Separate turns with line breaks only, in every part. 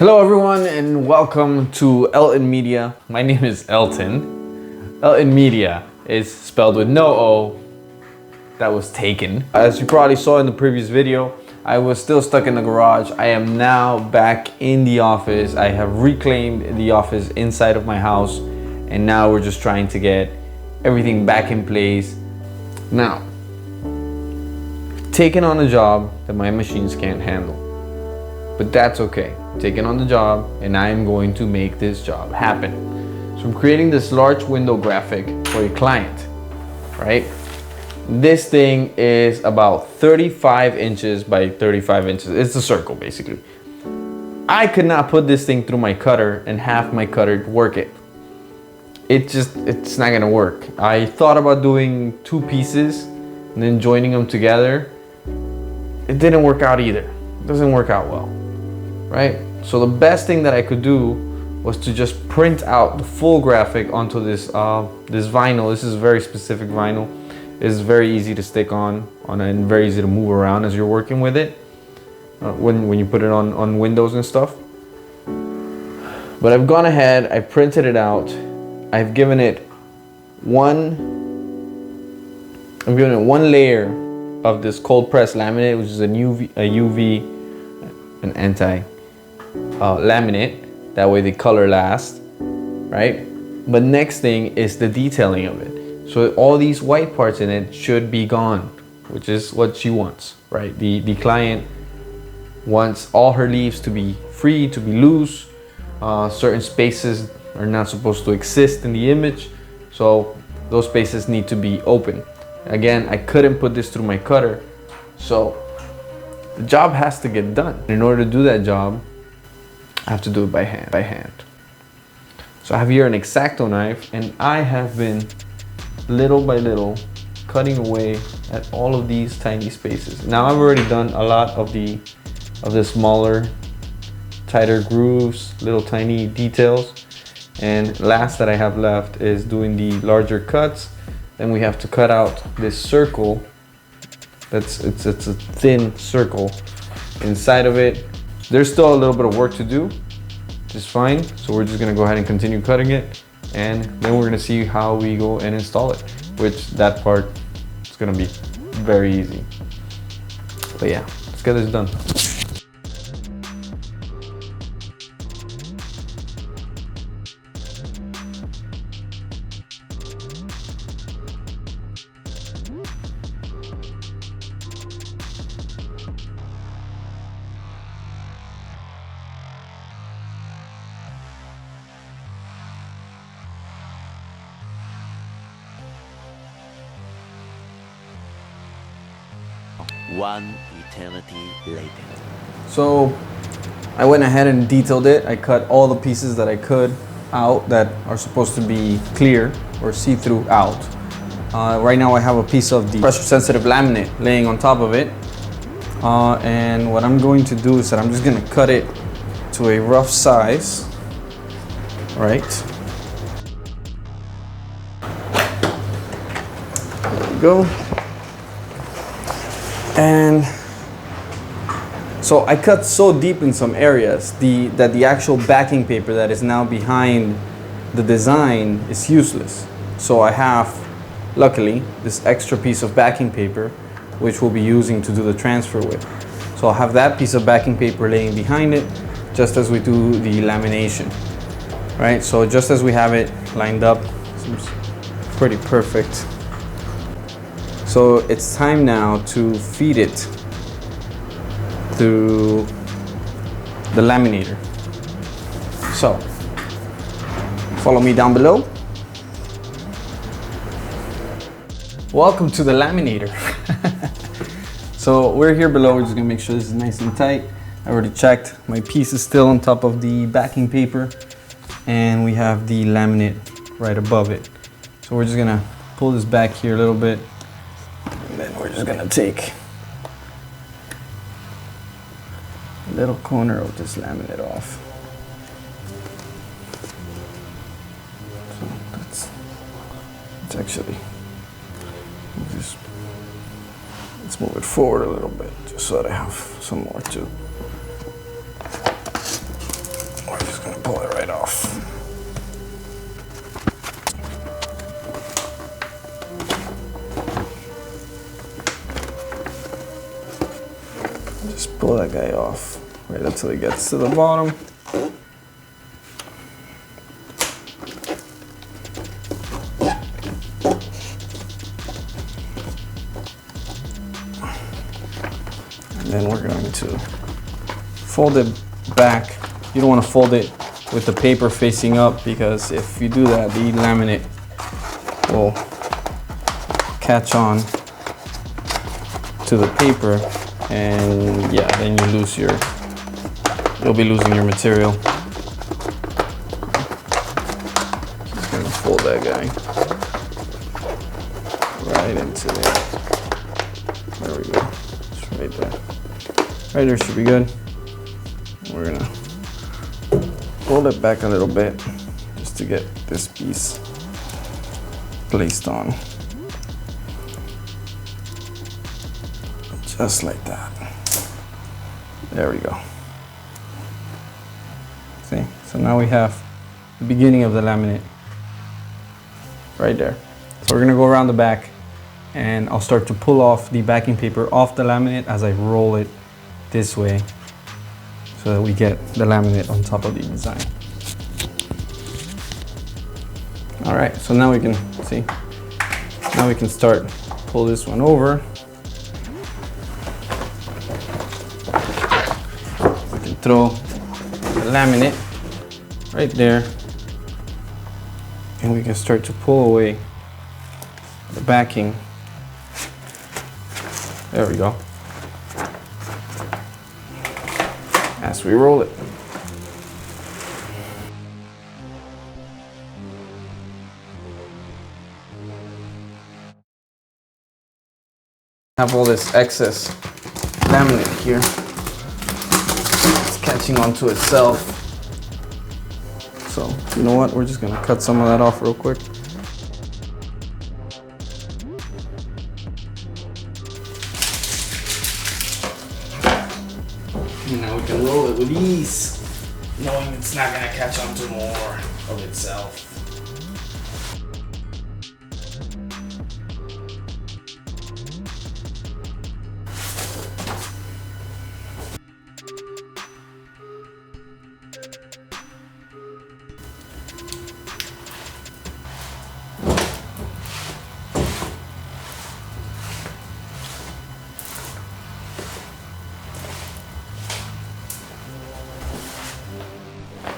Hello everyone and welcome to Elton Media. My name is Elton. Elton Media is spelled with no O. That was taken. As you probably saw in the previous video, I was still stuck in the garage. I am now back in the office. I have reclaimed the office inside of my house and now we're just trying to get everything back in place. Now, taking on a job that my machines can't handle. But that's okay. Taking on the job and I am going to make this job happen. So I'm creating this large window graphic for a client, right? This thing is about 35 inches by 35 inches. It's a circle basically. I could not put this thing through my cutter and have my cutter work it. It's not gonna work. I thought about doing two pieces and then joining them together. It didn't work out either. It doesn't work out well. Right? So the best thing that I could do was to just print out the full graphic onto this this vinyl. This is very specific vinyl. It's very easy to stick on and very easy to move around as you're working with it when you put it on windows and stuff. But I've gone ahead, I printed it out. I've given it one layer of this cold press laminate, which is a UV, an anti laminate. That way the color lasts, right? But next thing is the detailing of it. So all these white parts in it should be gone, which is what she wants, right? The client wants all her leaves to be free, to be loose. Certain spaces are not supposed to exist in the image, so those spaces need to be open. Again, I couldn't put this through my cutter, so the job has to get done. In order to do that job, I have to do it by hand. So I have here an X-Acto knife and I have been little by little cutting away at all of these tiny spaces. Now I've already done a lot of the smaller, tighter grooves, little tiny details. And last that I have left is doing the larger cuts. Then we have to cut out this circle. It's a thin circle inside of it. There's still a little bit of work to do, which is fine. So we're just gonna go ahead and continue cutting it. And then we're gonna see how we go and install it, which that part is gonna be very easy. But yeah, let's get this done.
One eternity later.
So I went ahead and detailed it. I cut all the pieces that I could out that are supposed to be clear or see-through out. Right now I have a piece of the pressure-sensitive laminate laying on top of it. And what I'm going to do is that I'm just going to cut it to a rough size. Right. There we go. And so I cut so deep in some areas that the actual backing paper that is now behind the design is useless. So I have, luckily, this extra piece of backing paper which we'll be using to do the transfer with. So I'll have that piece of backing paper laying behind it just as we do the lamination. Right, so just as we have it lined up, seems pretty perfect. So it's time now to feed it through the laminator. So follow me down below. Welcome to the laminator. So we're here below. We're just gonna make sure this is nice and tight. I already checked. My piece is still on top of the backing paper and we have the laminate right above it. So we're just gonna pull this back here a little bit. And then we're just gonna take a little corner of this laminate off. So that's actually, let's move it forward a little bit just so that I have some more too. pull it right off. Just pull that guy off right until it gets to the bottom. And then we're going to fold it back. You don't want to fold it with the paper facing up, because if you do that, the laminate will catch on to the paper, and yeah, then you'll be losing your material. Just gonna fold that guy right into there. There we go. Just right there. Right there should be good. We're gonna fold it back a little bit just to get this piece placed on. Just like that. There we go. See? So now we have the beginning of the laminate right there. So we're gonna go around the back, and I'll start to pull off the backing paper off the laminate as I roll it this way, so that we get the laminate on top of the design. All right, so now we can see. Now we can start, pull this one over. We can throw the laminate right there, and we can start to pull away the backing. There we go. As we roll it. Have all this excess laminate here. It's catching onto itself. So, you know what? We're just gonna cut some of that off real quick. And now we can roll it with ease, knowing it's not gonna catch onto more of itself.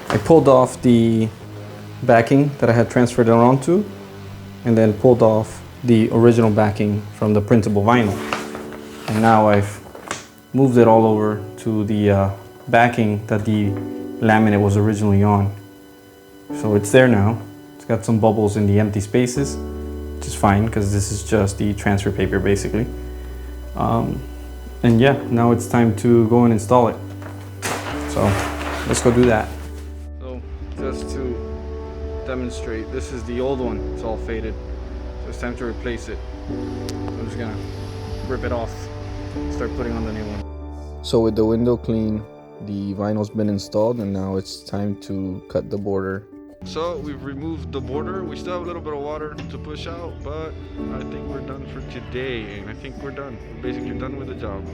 I pulled off the backing that I had transferred it onto, and then pulled off the original backing from the printable vinyl. And now I've moved it all over to the backing that the laminate was originally on. So it's there now. It's got some bubbles in the empty spaces, which is fine because this is just the transfer paper basically. And yeah, now it's time to go and install it. So let's go do that. So just to demonstrate, this is the old one. It's all faded. So it's time to replace it. I'm just gonna rip it off, start putting on the new one. So with the window clean, the vinyl's been installed, and now it's time to cut the border. So we've removed the border. We still have a little bit of water to push out, but I think we're done for today, and I think we're done. We're basically done with the job.